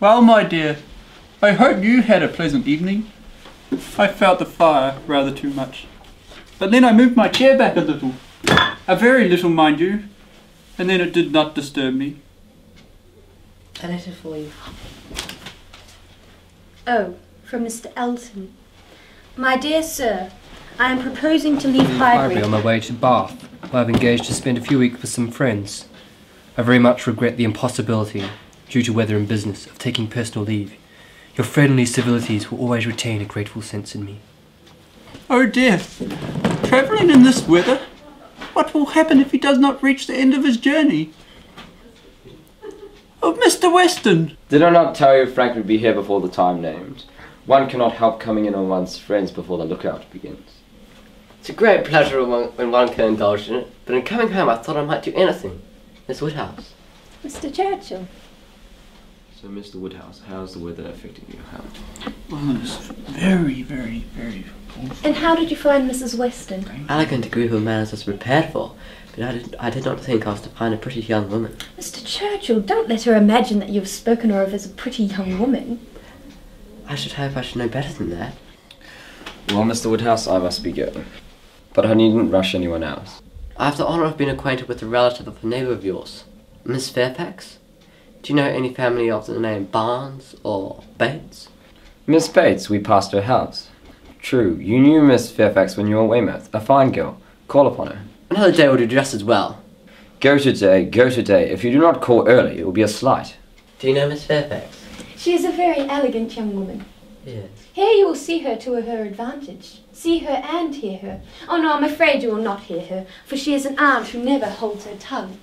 Well, my dear, I hope you had a pleasant evening. I felt the fire rather too much. But then I moved my chair back a little. A very little, mind you. And then it did not disturb me. A letter for you. Oh, from Mr. Elton. My dear sir, I am proposing to leave Highbury on my way to Bath, where I've engaged to spend a few weeks with some friends. I very much regret the impossibility, due to weather and business, of taking personal leave. Your friendly civilities will always retain a grateful sense in me. Oh dear, travelling in this weather? What will happen if he does not reach the end of his journey? Oh, Mr. Weston! Did I not tell you Frank would be here before the time named? One cannot help coming in on one's friends before the lookout begins. It's a great pleasure when one can indulge in it, but in coming home I thought I might do anything. Miss Woodhouse. Mr. Churchill. So, Mr. Woodhouse, how's the weather affecting you? Well, it's very, very, very awful. And how did you find Mrs. Weston? Elegant, agreeable manners I was prepared for, but I did not think I was to find a pretty young woman. Mr. Churchill, don't let her imagine that you have spoken of her as a pretty young woman. I should hope I should know better than that. Well, Mr. Woodhouse, I must be going. But I needn't rush anyone else. I have the honour of being acquainted with a relative of a neighbour of yours, Miss Fairfax. Do you know any family of the name Barnes or Bates? Miss Bates, we passed her house. True, you knew Miss Fairfax when you were at Weymouth. A fine girl. Call upon her. Another day will do just as well. Go today, go today. If you do not call early, it will be a slight. Do you know Miss Fairfax? She is a very elegant young woman. Yes. Here you will see her to her advantage. See her and hear her. Oh no, I'm afraid you will not hear her, for she is an aunt who never holds her tongue.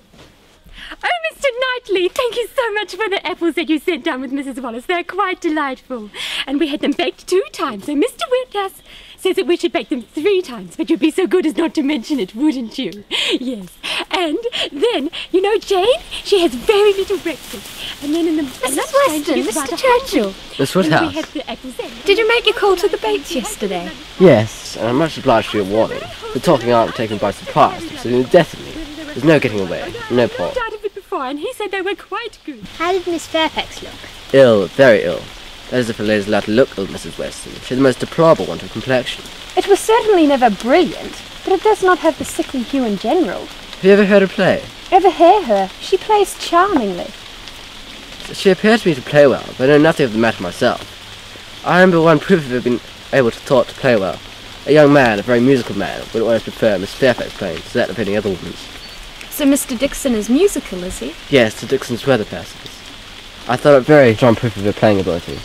Oh, Mr. Knightley, thank you so much for the apples that you sent down with Mrs. Wallace. They're quite delightful. And we had them baked 2 times, so Mr. Woodhouse says that we should bake them 3 times, but you'd be so good as not to mention it, wouldn't you? Yes. And then, you know, Jane, she has very little breakfast. And then in the Mrs. Weston, Mr. Churchill. Miss Woodhouse. We had the apples then. Did you make your call to the Bates yesterday? Yes, and I'm much obliged for your warning. The talking aren't taken by surprise, so definitely. There's no getting away, no Paul. I tried it before, and he said they were quite good. How did Miss Fairfax look? Ill, very ill. That is if a lady's allowed to look ill, Mrs. Weston. She had the most deplorable want of complexion. It was certainly never brilliant, but it does not have the sickly hue in general. Have you ever heard her play? Ever hear her? She plays charmingly. She appeared to me to play well, but I know nothing of the matter myself. I remember one proof of her being able to thought to play well. A young man, a very musical man, would always prefer Miss Fairfax playing to that of any other woman's. So Mr. Dixon is musical, is he? Yes, the Dixons were the passages. I thought it very strong proof of her playing ability.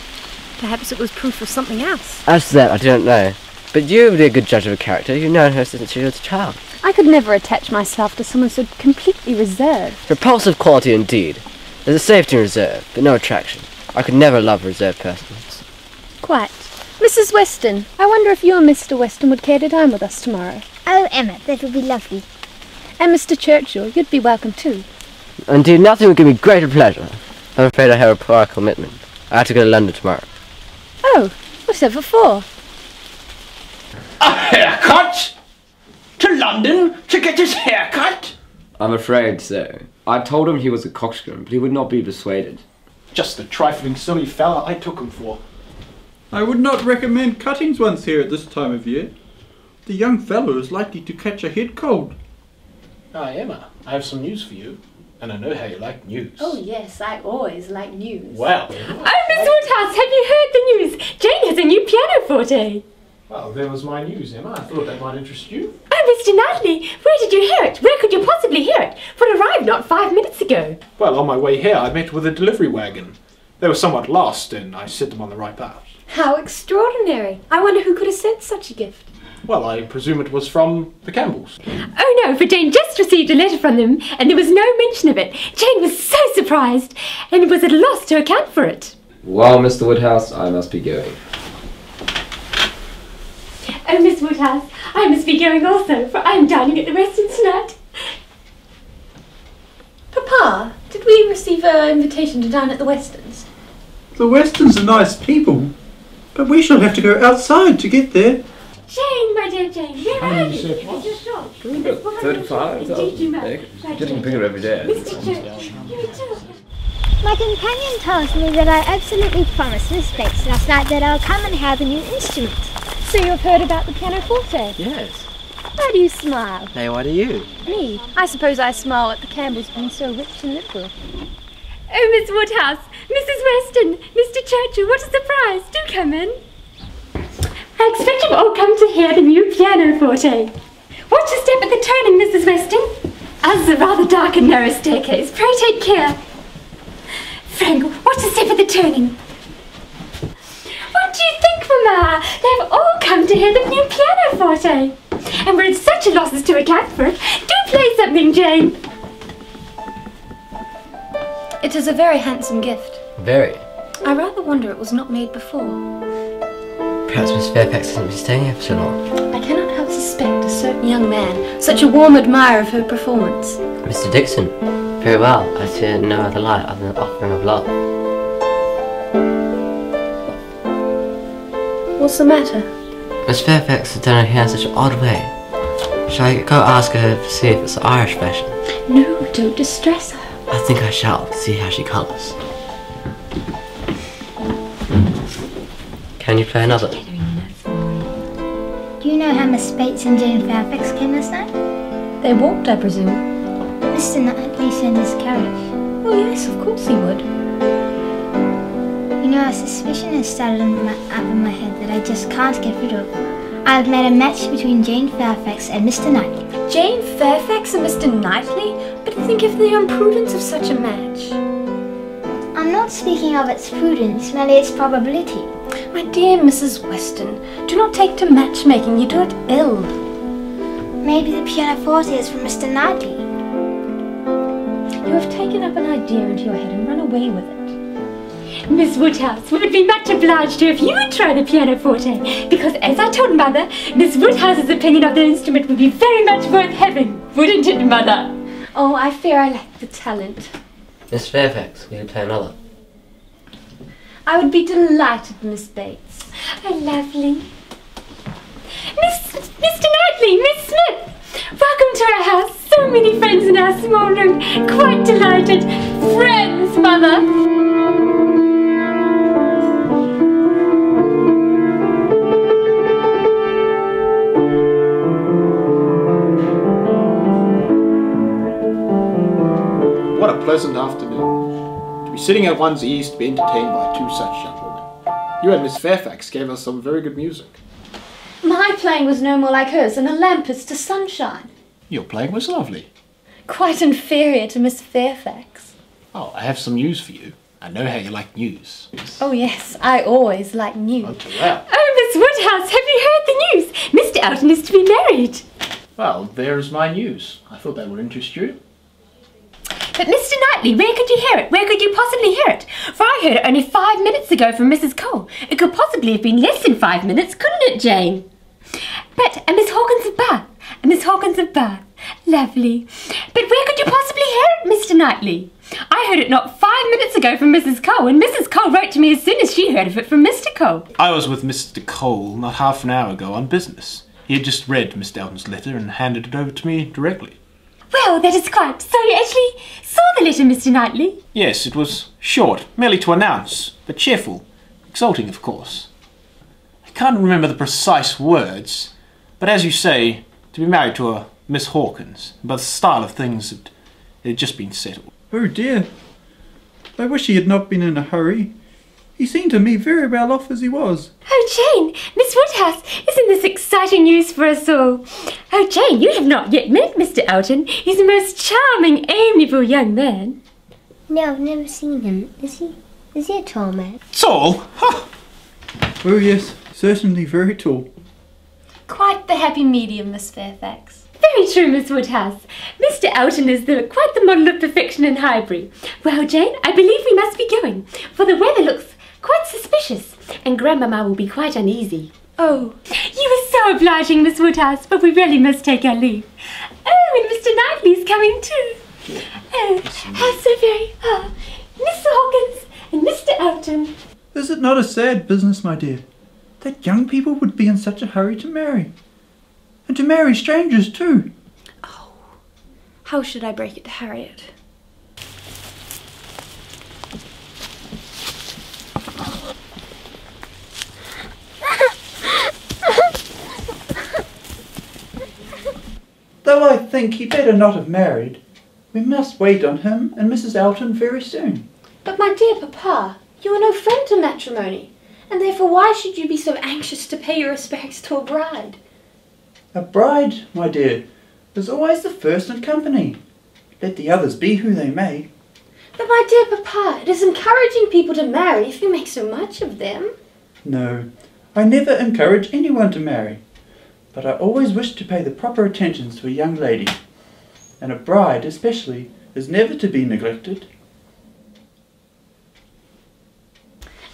Perhaps it was proof of something else. As to that, I don't know. But you would be a good judge of a character. You've known her since she was a child. I could never attach myself to someone so completely reserved. Repulsive quality indeed. There's a safety in reserve, but no attraction. I could never love reserved persons. Quite. Mrs. Weston, I wonder if you and Mr. Weston would care to dine with us tomorrow. Oh, Emma, that would be lovely. And Mr. Churchill, you'd be welcome too. Indeed, nothing would give me greater pleasure. I'm afraid I have a prior commitment. I have to go to London tomorrow. Oh, whatever for? A haircut? To London to get his haircut? I'm afraid so. I told him he was a coxcomb, but he would not be persuaded. Just the trifling silly fella I took him for. I would not recommend cuttings once here at this time of year. The young fellow is likely to catch a head cold. Ah, Emma, I have some news for you. And I know how you like news. Oh yes, I always like news. Well. Oh, Miss Woodhouse, have you heard the news? Jane has a new pianoforte. Well, there was my news, Emma. I thought that might interest you. Oh, Mr. Knightley, where did you hear it? Where could you possibly hear it? For it arrived not 5 minutes ago. Well, on my way here, I met with a delivery wagon. They were somewhat lost, and I set them on the right path. How extraordinary. I wonder who could have sent such a gift. Well, I presume it was from the Campbells. Oh no, for Jane just received a letter from them, and there was no mention of it. Jane was so surprised, and was at a loss to account for it. Well, Mr. Woodhouse, I must be going. Oh, Miss Woodhouse, I must be going also, for I am dining at the Westons tonight. Papa, did we receive an invitation to dine at the Westons? The Westons are nice people, but we shall have to go outside to get there. Jane, my dear Jane, where are you? said what? It's your shop. 35? Indeed you must. Getting bigger every day. Mr. Church, you too. My companion tells me that I absolutely promised Miss Bates last night that I'll come and have a new instrument. So you have heard about the pianoforte? Yes. Why do you smile? Hey, why do you? Me? I suppose I smile at the Campbells being so rich and liberal. Oh, Miss Woodhouse, Mrs. Weston, Mr. Churchill, what a surprise! Do come in. I expect you've all come to hear the new pianoforte. Watch your step at the turning, Mrs. Weston. As is a rather dark and narrow staircase, pray take care. Frank, watch your step at the turning. What do you think, Mamma? They've all come to hear the new pianoforte. And we're at such a loss as to account for it. Do play something, Jane. It is a very handsome gift. Very. I rather wonder it was not made before. Perhaps Miss Fairfax hasn't been staying here for so long. I cannot help suspect a certain young man, such a warm admirer of her performance. Mr. Dixon. Very well. I see no other light other than offering of love. What's the matter? Miss Fairfax has done her hair in such an odd way. Shall I go ask her to see if it's the Irish fashion? No, don't distress her. I think I shall, see how she colours. Can you play another? Do you know how Miss Bates and Jane Fairfax came last night? They walked, I presume. Mr. Knightley sent his carriage. Oh yes, of course he would. You know, a suspicion has started up in my head that I just can't get rid of. I've made a match between Jane Fairfax and Mr. Knightley. Jane Fairfax and Mr. Knightley? But think of the imprudence of such a match. I'm not speaking of its prudence, merely its probability. My dear Mrs. Weston, do not take to matchmaking, you do it ill. Maybe the pianoforte is from Mr. Knightley. You have taken up an idea into your head and run away with it. Miss Woodhouse, we would be much obliged to you if you would try the pianoforte, because as I told Mother, Miss Woodhouse's opinion of the instrument would be very much worth having, wouldn't it, Mother? Oh, I fear I lack the talent. Miss Fairfax, will you play another? I would be delighted, Miss Bates. Oh, lovely. Mr. Knightley, Miss Smith, welcome to our house. So many friends in our small room. Quite delighted. Friends, Mother. What a pleasant afternoon. To be sitting at one's ease to be entertained by two such gentlemen. You and Miss Fairfax gave us some very good music. My playing was no more like hers than a lampist to sunshine. Your playing was lovely. Quite inferior to Miss Fairfax. Oh, I have some news for you. I know how you like news. Oh yes, I always like news. Okay, well. Oh, Miss Woodhouse, have you heard the news? Mr. Elton is to be married. Well, there's my news. I thought that would interest you. But Mr. Knightley, where could you hear it? Where could you possibly hear it? For I heard it only 5 minutes ago from Mrs. Cole. It could possibly have been less than 5 minutes, couldn't it, Jane? But Miss Hawkins of Bath, Miss Hawkins of Bath, lovely. But where could you possibly hear it, Mr. Knightley? I heard it not 5 minutes ago from Mrs. Cole, and Mrs. Cole wrote to me as soon as she heard of it from Mr. Cole. I was with Mr. Cole not half an hour ago on business. He had just read Mr. Elton's letter and handed it over to me directly. Well, that is quite... So you actually saw the letter, Mr. Knightley? Yes, it was short, merely to announce, but cheerful. Exulting, of course. I can't remember the precise words, but as you say, to be married to a Miss Hawkins, by the style of things, it had just been settled. Oh dear. I wish he had not been in a hurry. He seemed to me very well off as he was. Oh, Jane, Miss Woodhouse, isn't this exciting news for us all? Oh, Jane, you have not yet met Mr. Elton. He's a most charming, amiable young man. No, I've never seen him. Is he a tall man? Tall? Huh. Oh yes, certainly very tall. Quite the happy medium, Miss Fairfax. Very true, Miss Woodhouse. Mr. Elton is quite the model of perfection in Highbury. Well, Jane, I believe we must be going, for the weather looks quite suspicious, and Grandmamma will be quite uneasy. Oh, you are so obliging, Miss Woodhouse, but we really must take our leave. Oh, and Mr. Knightley's coming too. Oh, how so very... Miss Hawkins and Mr. Elton. Is it not a sad business, my dear, that young people would be in such a hurry to marry? And to marry strangers too. Oh, how should I break it to Harriet? though I think he better not have married. We must wait on him and Mrs. Elton very soon. But my dear papa, you are no friend to matrimony, and therefore why should you be so anxious to pay your respects to a bride? A bride, my dear, is always the first in company. Let the others be who they may. But my dear papa, it is encouraging people to marry if you make so much of them. No, I never encourage anyone to marry, but I always wish to pay the proper attentions to a young lady, and a bride especially is never to be neglected.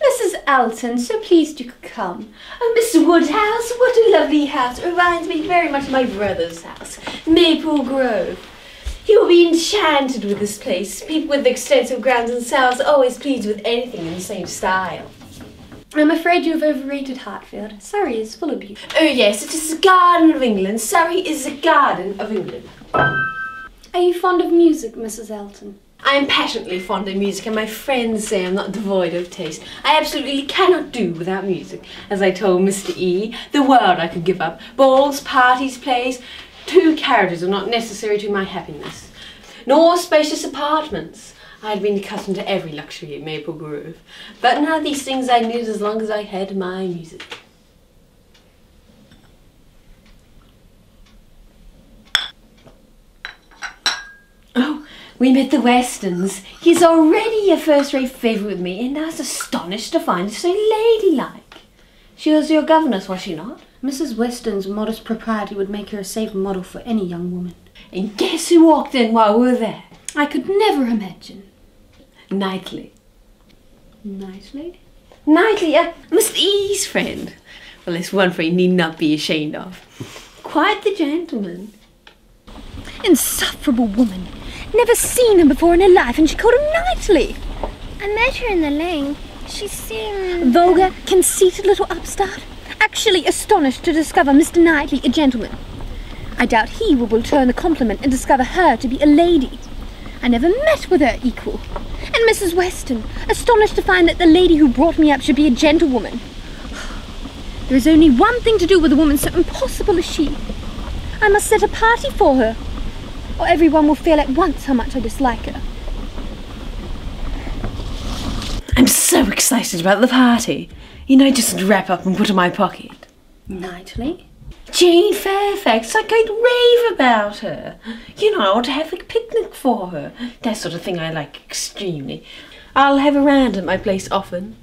Mrs. Elton, so pleased you could come. Oh, Mr. Woodhouse, what a lovely house. It reminds me very much of my brother's house, Maple Grove. He will be enchanted with this place. People with extensive grounds and cells are always pleased with anything in the same style. I'm afraid you have overrated Hartfield. Surrey is full of beauty. Oh yes, it is the Garden of England. Surrey is the Garden of England. Are you fond of music, Mrs. Elton? I am passionately fond of music, and my friends say I'm not devoid of taste. I absolutely cannot do without music. As I told Mr. E, the world I could give up. Balls, parties, plays. 2 carriages are not necessary to my happiness. Nor spacious apartments. I had been accustomed to every luxury at Maple Grove. But none of these things I needed as long as I had my music. Oh, we met the Westons. He's already a first-rate favourite with me, and I was astonished to find her so ladylike. She was your governess, was she not? Mrs. Weston's modest propriety would make her a safe model for any young woman. And guess who walked in while we were there? I could never imagine. Knightley. Knightley? Knightley, Mr. E's friend. Well, it's one friend he need not be ashamed of. Quite the gentleman. Insufferable woman. Never seen him before in her life, and she called him Knightley. I met her in the lane. She seemed... Vulgar, conceited little upstart. Actually astonished to discover Mr. Knightley a gentleman. I doubt he will return the compliment and discover her to be a lady. I never met with her equal. And Mrs. Weston, astonished to find that the lady who brought me up should be a gentlewoman. There is only one thing to do with a woman so impossible as she. I must set a party for her, or everyone will feel at once how much I dislike her. I'm so excited about the party. You know, just wrap up and put in my pocket. Knightley? Jane Fairfax, I could rave about her. You know, I want to have a picnic for her. That sort of thing I like extremely. I'll have a round at my place often.